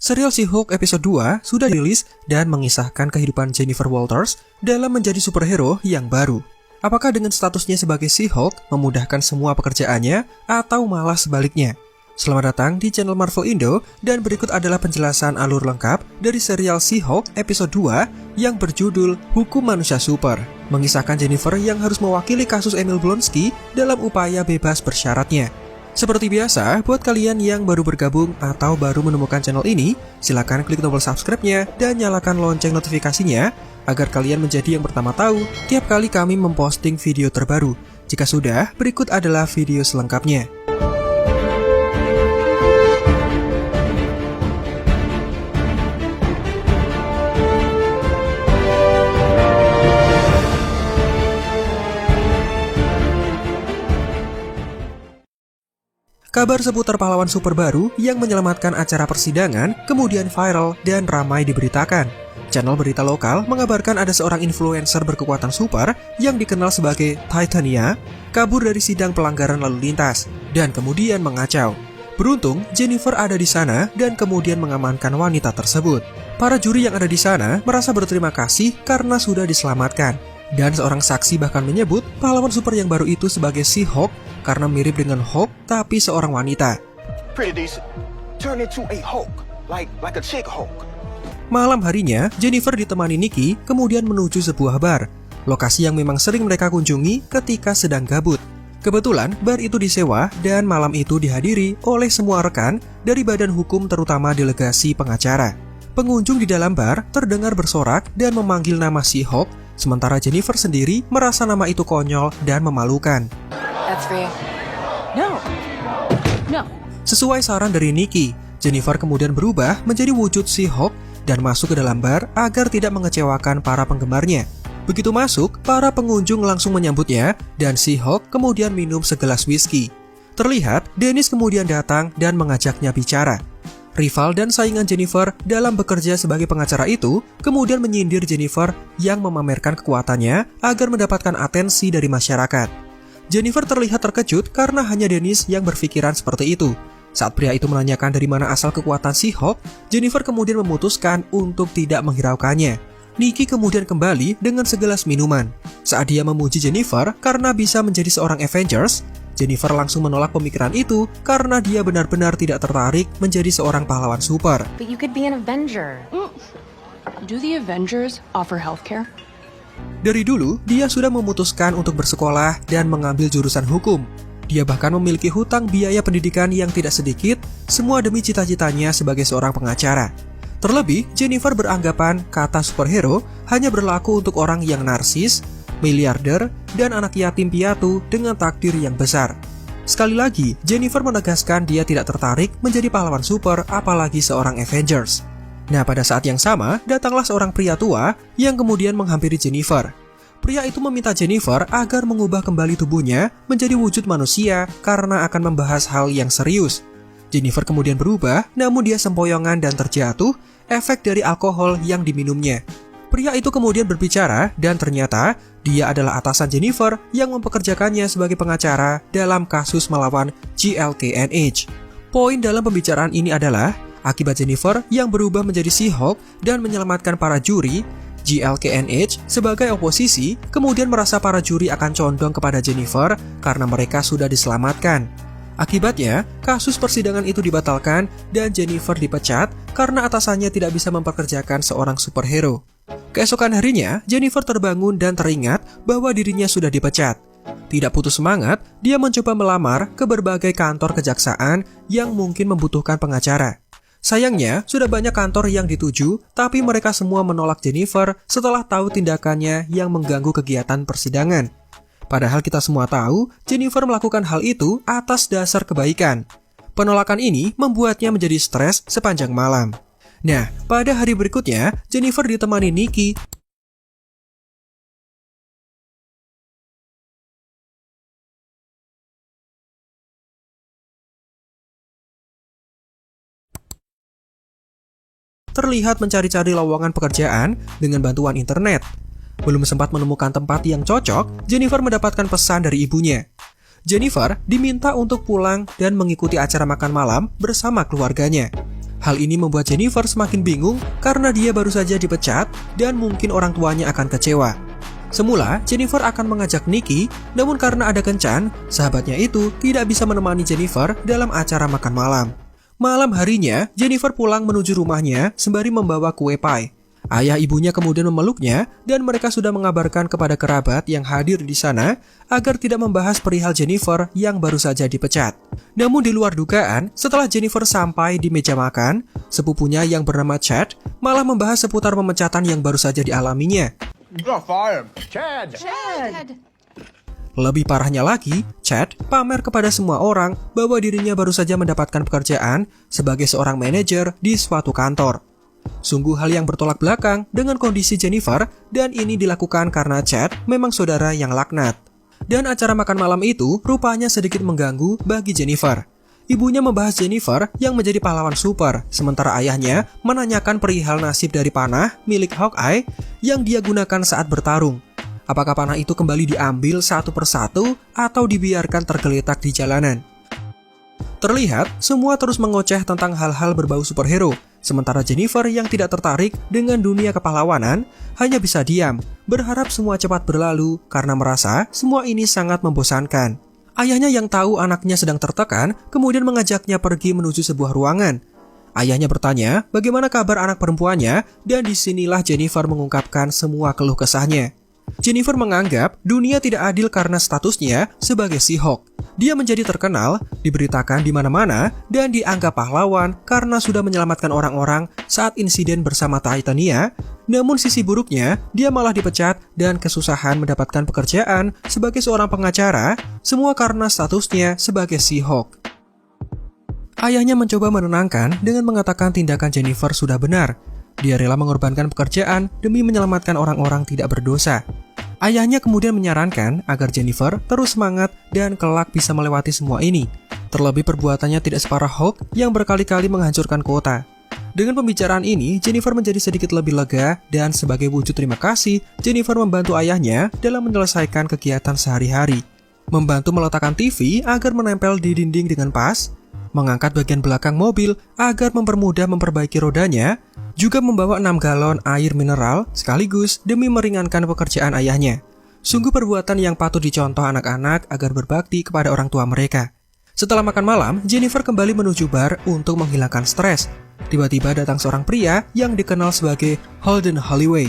Serial She-Hulk episode 2 sudah dirilis dan mengisahkan kehidupan Jennifer Walters dalam menjadi superhero yang baru. Apakah dengan statusnya sebagai She-Hulk memudahkan semua pekerjaannya atau malah sebaliknya? Selamat datang di channel Marvel Indo dan berikut adalah penjelasan alur lengkap dari serial She-Hulk episode 2 yang berjudul Hukum Manusia Super, mengisahkan Jennifer yang harus mewakili kasus Emil Blonsky dalam upaya bebas bersyaratnya. Seperti biasa, buat kalian yang baru bergabung atau baru menemukan channel ini, silakan klik tombol subscribe-nya dan nyalakan lonceng notifikasinya agar kalian menjadi yang pertama tahu tiap kali kami memposting video terbaru. Jika sudah, berikut adalah video selengkapnya. Kabar seputar pahlawan super baru yang menyelamatkan acara persidangan kemudian viral dan ramai diberitakan. Channel berita lokal mengabarkan ada seorang influencer berkekuatan super yang dikenal sebagai Titania kabur dari sidang pelanggaran lalu lintas dan kemudian mengacau. Beruntung, Jennifer ada di sana dan kemudian mengamankan wanita tersebut. Para juri yang ada di sana merasa berterima kasih karena sudah diselamatkan. Dan seorang saksi bahkan menyebut pahlawan super yang baru itu sebagai She-Hulk karena mirip dengan Hulk tapi seorang wanita. Malam harinya, Jennifer ditemani Nikki kemudian menuju sebuah bar, lokasi yang memang sering mereka kunjungi ketika sedang gabut. Kebetulan bar itu disewa dan malam itu dihadiri oleh semua rekan dari badan hukum terutama delegasi pengacara. Pengunjung di dalam bar terdengar bersorak dan memanggil nama She-Hulk, sementara Jennifer sendiri merasa nama itu konyol dan memalukan. No. Sesuai saran dari Nikki, Jennifer kemudian berubah menjadi wujud She-Hulk dan masuk ke dalam bar agar tidak mengecewakan para penggemarnya. Begitu masuk, para pengunjung langsung menyambutnya dan She-Hulk kemudian minum segelas whisky. Terlihat, Dennis kemudian datang dan mengajaknya bicara. Rival dan saingan Jennifer dalam bekerja sebagai pengacara itu kemudian menyindir Jennifer yang memamerkan kekuatannya agar mendapatkan atensi dari masyarakat. Jennifer terlihat terkejut karena hanya Dennis yang berpikiran seperti itu. Saat pria itu menanyakan dari mana asal kekuatan She-Hulk, Jennifer kemudian memutuskan untuk tidak menghiraukannya. Nikki kemudian kembali dengan segelas minuman. Saat dia memuji Jennifer karena bisa menjadi seorang Avengers, Jennifer langsung menolak pemikiran itu karena dia benar-benar tidak tertarik menjadi seorang pahlawan super. But you could be an Avenger. Do the Avengers offer healthcare? Dari dulu, dia sudah memutuskan untuk bersekolah dan mengambil jurusan hukum. Dia bahkan memiliki hutang biaya pendidikan yang tidak sedikit, semua demi cita-citanya sebagai seorang pengacara. Terlebih, Jennifer beranggapan kata superhero hanya berlaku untuk orang yang narsis, miliarder, dan anak yatim piatu dengan takdir yang besar. Sekali lagi, Jennifer menegaskan dia tidak tertarik menjadi pahlawan super apalagi seorang Avengers. Nah, pada saat yang sama, datanglah seorang pria tua yang kemudian menghampiri Jennifer. Pria itu meminta Jennifer agar mengubah kembali tubuhnya menjadi wujud manusia karena akan membahas hal yang serius. Jennifer kemudian berubah, namun dia sempoyongan dan terjatuh efek dari alkohol yang diminumnya. Pria itu kemudian berbicara dan ternyata dia adalah atasan Jennifer yang mempekerjakannya sebagai pengacara dalam kasus melawan GLKNH. Poin dalam pembicaraan ini adalah akibat Jennifer yang berubah menjadi She-Hulk dan menyelamatkan para juri, GLKNH sebagai oposisi kemudian merasa para juri akan condong kepada Jennifer karena mereka sudah diselamatkan. Akibatnya, kasus persidangan itu dibatalkan dan Jennifer dipecat karena atasannya tidak bisa mempekerjakan seorang superhero. Keesokan harinya, Jennifer terbangun dan teringat bahwa dirinya sudah dipecat. Tidak putus semangat, dia mencoba melamar ke berbagai kantor kejaksaan yang mungkin membutuhkan pengacara. Sayangnya, sudah banyak kantor yang dituju, tapi mereka semua menolak Jennifer setelah tahu tindakannya yang mengganggu kegiatan persidangan. Padahal kita semua tahu, Jennifer melakukan hal itu atas dasar kebaikan. Penolakan ini membuatnya menjadi stres sepanjang malam. Nah, pada hari berikutnya, Jennifer ditemani Nikki terlihat mencari-cari lowongan pekerjaan dengan bantuan internet. Belum sempat menemukan tempat yang cocok, Jennifer mendapatkan pesan dari ibunya. Jennifer diminta untuk pulang dan mengikuti acara makan malam bersama keluarganya. Hal ini membuat Jennifer semakin bingung karena dia baru saja dipecat dan mungkin orang tuanya akan kecewa. Semula, Jennifer akan mengajak Nikki, namun karena ada kencan, sahabatnya itu tidak bisa menemani Jennifer dalam acara makan malam. Malam harinya, Jennifer pulang menuju rumahnya sembari membawa kue pie. Ayah ibunya kemudian memeluknya dan mereka sudah mengabarkan kepada kerabat yang hadir di sana agar tidak membahas perihal Jennifer yang baru saja dipecat. Namun di luar dugaan, setelah Jennifer sampai di meja makan, sepupunya yang bernama Chad malah membahas seputar pemecatan yang baru saja dialaminya. Chad. Lebih parahnya lagi, Chad pamer kepada semua orang bahwa dirinya baru saja mendapatkan pekerjaan sebagai seorang manajer di suatu kantor. Sungguh hal yang bertolak belakang dengan kondisi Jennifer, dan ini dilakukan karena Chad memang saudara yang laknat. Dan acara makan malam itu rupanya sedikit mengganggu bagi Jennifer. Ibunya membahas Jennifer yang menjadi pahlawan super, sementara ayahnya menanyakan perihal nasib dari panah milik Hawkeye yang dia gunakan saat bertarung. Apakah panah itu kembali diambil satu persatu atau dibiarkan tergeletak di jalanan? Terlihat, semua terus mengoceh tentang hal-hal berbau superhero, sementara Jennifer yang tidak tertarik dengan dunia kepahlawanan hanya bisa diam, berharap semua cepat berlalu karena merasa semua ini sangat membosankan. Ayahnya yang tahu anaknya sedang tertekan, kemudian mengajaknya pergi menuju sebuah ruangan. Ayahnya bertanya bagaimana kabar anak perempuannya, dan disinilah Jennifer mengungkapkan semua keluh kesahnya. Jennifer menganggap dunia tidak adil karena statusnya sebagai She-Hulk. Dia menjadi terkenal, diberitakan di mana-mana, dan dianggap pahlawan karena sudah menyelamatkan orang-orang saat insiden bersama Titania. Namun sisi buruknya, dia malah dipecat dan kesusahan mendapatkan pekerjaan sebagai seorang pengacara, semua karena statusnya sebagai She-Hulk. Ayahnya mencoba menenangkan dengan mengatakan tindakan Jennifer sudah benar. Dia rela mengorbankan pekerjaan demi menyelamatkan orang-orang tidak berdosa. Ayahnya kemudian menyarankan agar Jennifer terus semangat dan kelak bisa melewati semua ini. Terlebih perbuatannya tidak separah Hulk yang berkali-kali menghancurkan kota. Dengan pembicaraan ini, Jennifer menjadi sedikit lebih lega dan sebagai wujud terima kasih, Jennifer membantu ayahnya dalam menyelesaikan kegiatan sehari-hari. Membantu meletakkan TV agar menempel di dinding dengan pas, mengangkat bagian belakang mobil agar mempermudah memperbaiki rodanya, juga membawa 6 galon air mineral sekaligus demi meringankan pekerjaan ayahnya. Sungguh perbuatan yang patut dicontoh anak-anak agar berbakti kepada orang tua mereka. Setelah makan malam, Jennifer kembali menuju bar untuk menghilangkan stres. Tiba-tiba datang seorang pria yang dikenal sebagai Holden Holloway.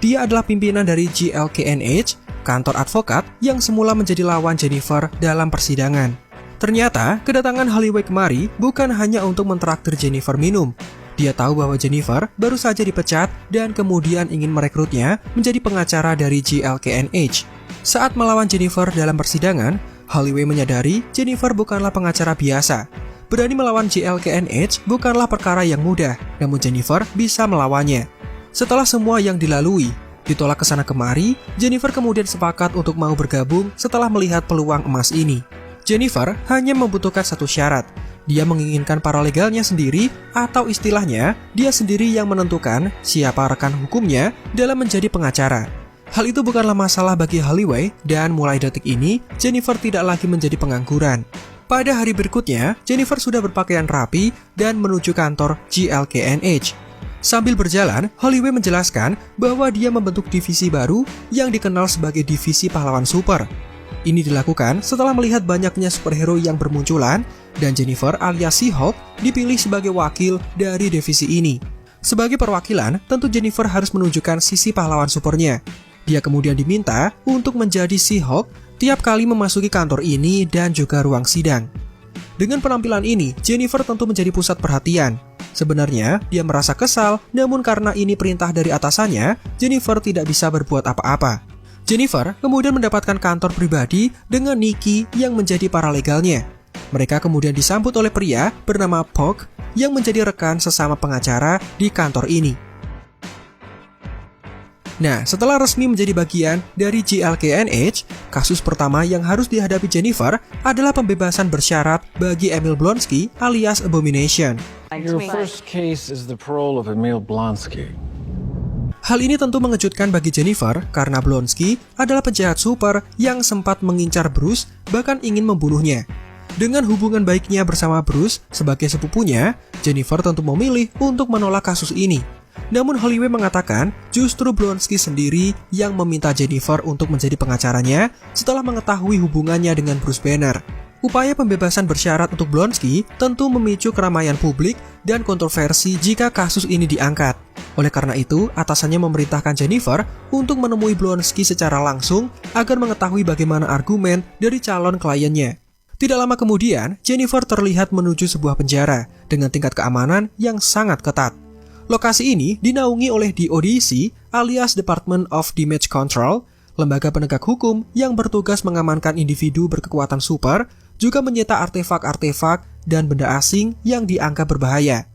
Dia adalah pimpinan dari GLKNH, kantor advokat yang semula menjadi lawan Jennifer dalam persidangan. Ternyata, kedatangan Holloway kemari bukan hanya untuk mentraktir Jennifer minum. Dia tahu bahwa Jennifer baru saja dipecat dan kemudian ingin merekrutnya menjadi pengacara dari GLKNH. Saat melawan Jennifer dalam persidangan, Holloway menyadari Jennifer bukanlah pengacara biasa. Berani melawan GLKNH bukanlah perkara yang mudah, namun Jennifer bisa melawannya. Setelah semua yang dilalui, ditolak kesana kemari, Jennifer kemudian sepakat untuk mau bergabung setelah melihat peluang emas ini. Jennifer hanya membutuhkan satu syarat. Dia menginginkan paralegalnya sendiri, atau istilahnya, dia sendiri yang menentukan siapa rekan hukumnya dalam menjadi pengacara. Hal itu bukanlah masalah bagi Holloway, dan mulai detik ini, Jennifer tidak lagi menjadi pengangguran. Pada hari berikutnya, Jennifer sudah berpakaian rapi dan menuju kantor GLKNH. Sambil berjalan, Holloway menjelaskan bahwa dia membentuk divisi baru yang dikenal sebagai divisi pahlawan super. Ini dilakukan setelah melihat banyaknya superhero yang bermunculan, dan Jennifer alias She-Hulk dipilih sebagai wakil dari divisi ini. Sebagai perwakilan, tentu Jennifer harus menunjukkan sisi pahlawan supernya. Dia kemudian diminta untuk menjadi She-Hulk tiap kali memasuki kantor ini dan juga ruang sidang. Dengan penampilan ini, Jennifer tentu menjadi pusat perhatian. Sebenarnya, dia merasa kesal, namun karena ini perintah dari atasannya, Jennifer tidak bisa berbuat apa-apa. Jennifer kemudian mendapatkan kantor pribadi dengan Nikki yang menjadi paralegalnya. Mereka kemudian disambut oleh pria bernama Puck yang menjadi rekan sesama pengacara di kantor ini. Nah, setelah resmi menjadi bagian dari GLKNH, kasus pertama yang harus dihadapi Jennifer adalah pembebasan bersyarat bagi Emil Blonsky alias Abomination. Your first case is the parole of Emil Blonsky. Hal ini tentu mengejutkan bagi Jennifer karena Blonsky adalah penjahat super yang sempat mengincar Bruce, bahkan ingin membunuhnya. Dengan hubungan baiknya bersama Bruce sebagai sepupunya, Jennifer tentu memilih untuk menolak kasus ini. Namun Holloway mengatakan justru Blonsky sendiri yang meminta Jennifer untuk menjadi pengacaranya setelah mengetahui hubungannya dengan Bruce Banner. Upaya pembebasan bersyarat untuk Blonsky tentu memicu keramaian publik dan kontroversi jika kasus ini diangkat. Oleh karena itu, atasannya memerintahkan Jennifer untuk menemui Blonsky secara langsung agar mengetahui bagaimana argumen dari calon kliennya. Tidak lama kemudian, Jennifer terlihat menuju sebuah penjara dengan tingkat keamanan yang sangat ketat. Lokasi ini dinaungi oleh DODC alias Department of Damage Control, lembaga penegak hukum yang bertugas mengamankan individu berkekuatan super, juga menyita artefak-artefak dan benda asing yang dianggap berbahaya.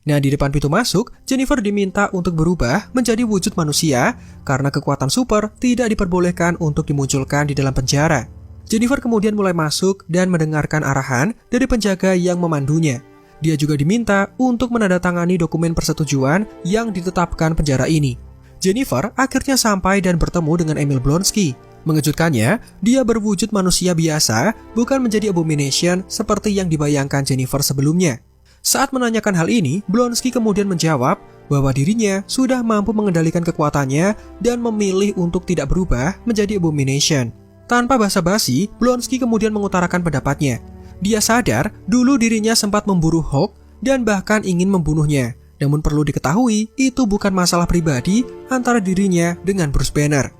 Nah, di depan pintu masuk, Jennifer diminta untuk berubah menjadi wujud manusia karena kekuatan super tidak diperbolehkan untuk dimunculkan di dalam penjara. Jennifer kemudian mulai masuk dan mendengarkan arahan dari penjaga yang memandunya. Dia juga diminta untuk menandatangani dokumen persetujuan yang ditetapkan penjara ini. Jennifer akhirnya sampai dan bertemu dengan Emil Blonsky. Mengejutkannya, dia berwujud manusia biasa, bukan menjadi abomination seperti yang dibayangkan Jennifer sebelumnya. Saat menanyakan hal ini, Blonsky kemudian menjawab bahwa dirinya sudah mampu mengendalikan kekuatannya dan memilih untuk tidak berubah menjadi abomination. Tanpa basa-basi, Blonsky kemudian mengutarakan pendapatnya. Dia sadar dulu dirinya sempat memburu Hawk dan bahkan ingin membunuhnya. Namun perlu diketahui, itu bukan masalah pribadi antara dirinya dengan Bruce Banner.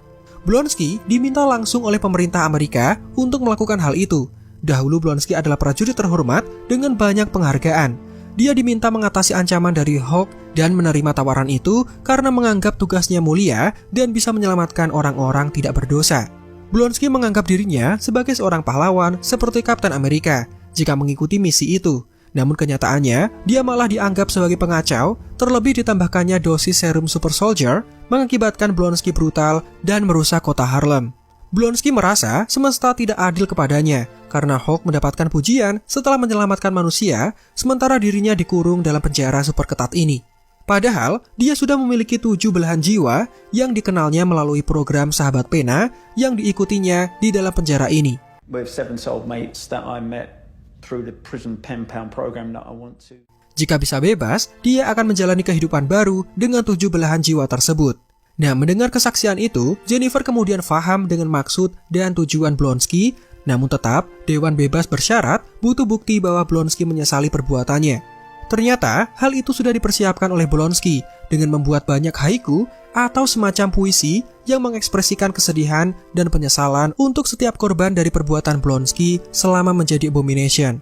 Blonsky diminta langsung oleh pemerintah Amerika untuk melakukan hal itu. Dahulu Blonsky adalah prajurit terhormat dengan banyak penghargaan. Dia diminta mengatasi ancaman dari Hawk dan menerima tawaran itu karena menganggap tugasnya mulia dan bisa menyelamatkan orang-orang tidak berdosa. Blonsky menganggap dirinya sebagai seorang pahlawan seperti Kapten Amerika jika mengikuti misi itu. Namun kenyataannya, dia malah dianggap sebagai pengacau, terlebih ditambahkannya dosis serum super soldier mengakibatkan Blonsky brutal dan merusak kota Harlem. Blonsky merasa semesta tidak adil kepadanya karena Hawk mendapatkan pujian setelah menyelamatkan manusia, sementara dirinya dikurung dalam penjara super ketat ini. Padahal, dia sudah memiliki 7 belahan jiwa yang dikenalnya melalui program Sahabat Pena yang diikutinya di dalam penjara ini. We have 7 soulmates that I met through the prison pen pal program that I want to. Jika bisa bebas, dia akan menjalani kehidupan baru dengan 7 belahan jiwa tersebut. Nah, mendengar kesaksian itu, Jennifer kemudian paham dengan maksud dan tujuan Blonsky, namun tetap, Dewan Bebas bersyarat butuh bukti bahwa Blonsky menyesali perbuatannya. Ternyata, hal itu sudah dipersiapkan oleh Blonsky dengan membuat banyak haiku atau semacam puisi yang mengekspresikan kesedihan dan penyesalan untuk setiap korban dari perbuatan Blonsky selama menjadi abomination.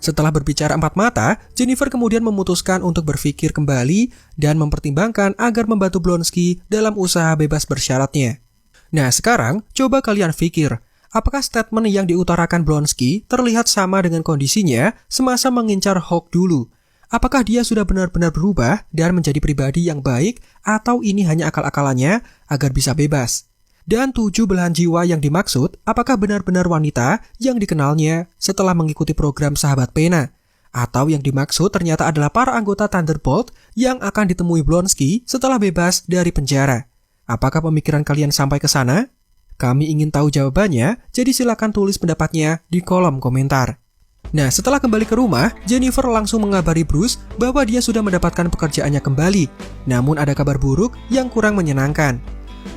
Setelah berbicara 4 mata, Jennifer kemudian memutuskan untuk berpikir kembali dan mempertimbangkan agar membantu Blonsky dalam usaha bebas bersyaratnya. Nah, sekarang coba kalian pikir, apakah statement yang diutarakan Blonsky terlihat sama dengan kondisinya semasa mengincar Hawk dulu? Apakah dia sudah benar-benar berubah dan menjadi pribadi yang baik, atau ini hanya akal-akalannya agar bisa bebas? Dan 7 belahan jiwa yang dimaksud, apakah benar-benar wanita yang dikenalnya setelah mengikuti program Sahabat Pena? Atau yang dimaksud ternyata adalah para anggota Thunderbolt yang akan ditemui Blonsky setelah bebas dari penjara? Apakah pemikiran kalian sampai ke sana? Kami ingin tahu jawabannya, jadi silakan tulis pendapatnya di kolom komentar. Nah, setelah kembali ke rumah, Jennifer langsung mengabari Bruce bahwa dia sudah mendapatkan pekerjaannya kembali. Namun ada kabar buruk yang kurang menyenangkan.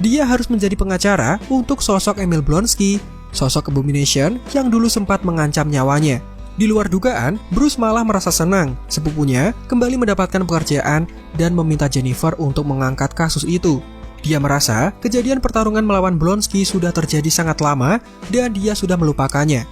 Dia harus menjadi pengacara untuk sosok Emil Blonsky, sosok abomination yang dulu sempat mengancam nyawanya. Di luar dugaan, Bruce malah merasa senang sepupunya kembali mendapatkan pekerjaan dan meminta Jennifer untuk mengangkat kasus itu. Dia merasa kejadian pertarungan melawan Blonsky sudah terjadi sangat lama dan dia sudah melupakannya.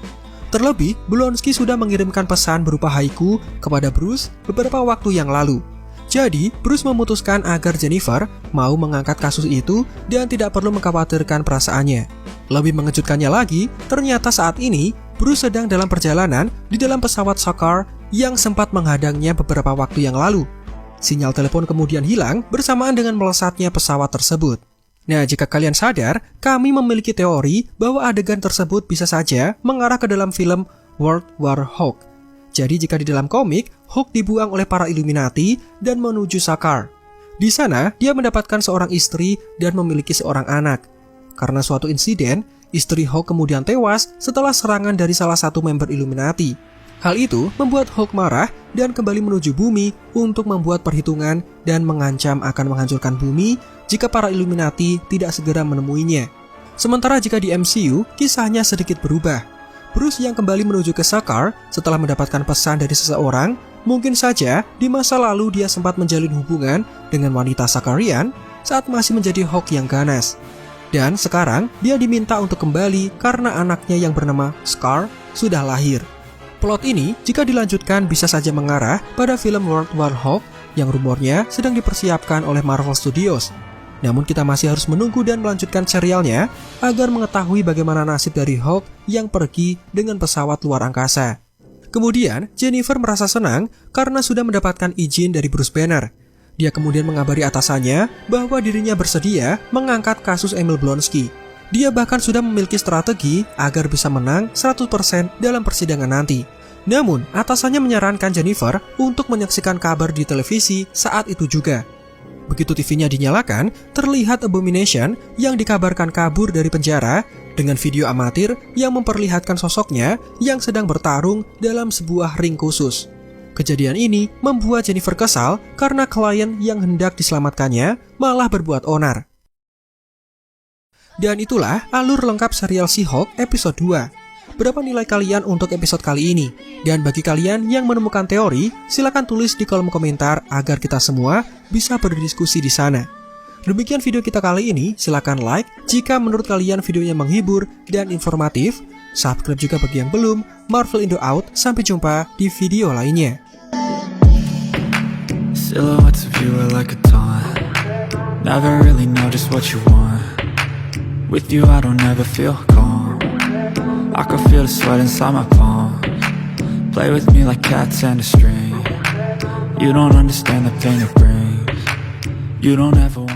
Terlebih, Blonsky sudah mengirimkan pesan berupa haiku kepada Bruce beberapa waktu yang lalu. Jadi, Bruce memutuskan agar Jennifer mau mengangkat kasus itu dan tidak perlu mengkhawatirkan perasaannya. Lebih mengejutkannya lagi, ternyata saat ini Bruce sedang dalam perjalanan di dalam pesawat Soccer yang sempat menghadangnya beberapa waktu yang lalu. Sinyal telepon kemudian hilang bersamaan dengan melesatnya pesawat tersebut. Nah, jika kalian sadar, kami memiliki teori bahwa adegan tersebut bisa saja mengarah ke dalam film World War Hawk. Jadi jika di dalam komik, Hawk dibuang oleh para Illuminati dan menuju Sakaar. Di sana, dia mendapatkan seorang istri dan memiliki seorang anak. Karena suatu insiden, Istri Hulk kemudian tewas setelah serangan dari salah satu member Illuminati. Hal itu membuat Hulk marah dan kembali menuju bumi untuk membuat perhitungan dan mengancam akan menghancurkan bumi jika para Illuminati tidak segera menemuinya. Sementara jika di MCU, kisahnya sedikit berubah. Bruce yang kembali menuju ke Sakaar setelah mendapatkan pesan dari seseorang, mungkin saja di masa lalu dia sempat menjalin hubungan dengan wanita Sakaarian saat masih menjadi Hulk yang ganas. Dan sekarang dia diminta untuk kembali karena anaknya yang bernama Scar sudah lahir. Plot ini jika dilanjutkan bisa saja mengarah pada film World War Hulk yang rumornya sedang dipersiapkan oleh Marvel Studios. Namun kita masih harus menunggu dan melanjutkan serialnya agar mengetahui bagaimana nasib dari Hulk yang pergi dengan pesawat luar angkasa. Kemudian Jennifer merasa senang karena sudah mendapatkan izin dari Bruce Banner. Dia kemudian mengabari atasannya bahwa dirinya bersedia mengangkat kasus Emil Blonsky. Dia bahkan sudah memiliki strategi agar bisa menang 100% dalam persidangan nanti. Namun, atasannya menyarankan Jennifer untuk menyaksikan kabar di televisi saat itu juga. Begitu TV-nya dinyalakan, terlihat Abomination yang dikabarkan kabur dari penjara dengan video amatir yang memperlihatkan sosoknya yang sedang bertarung dalam sebuah ring khusus. Kejadian ini membuat Jennifer kesal karena klien yang hendak diselamatkannya malah berbuat onar. Dan itulah alur lengkap serial She-Hulk episode 2. Berapa nilai kalian untuk episode kali ini? Dan bagi kalian yang menemukan teori, silakan tulis di kolom komentar agar kita semua bisa berdiskusi di sana. Demikian video kita kali ini, silakan like jika menurut kalian videonya menghibur dan informatif. Subscribe juga bagi yang belum. Marvel Indo out, sampai jumpa di video lainnya. Silhouettes of you are like a taunt. Never really know just what you want. With you I don't ever feel calm. I can feel the sweat inside my palm. Play with me like cats and a string. You don't understand the pain it brings. You don't ever want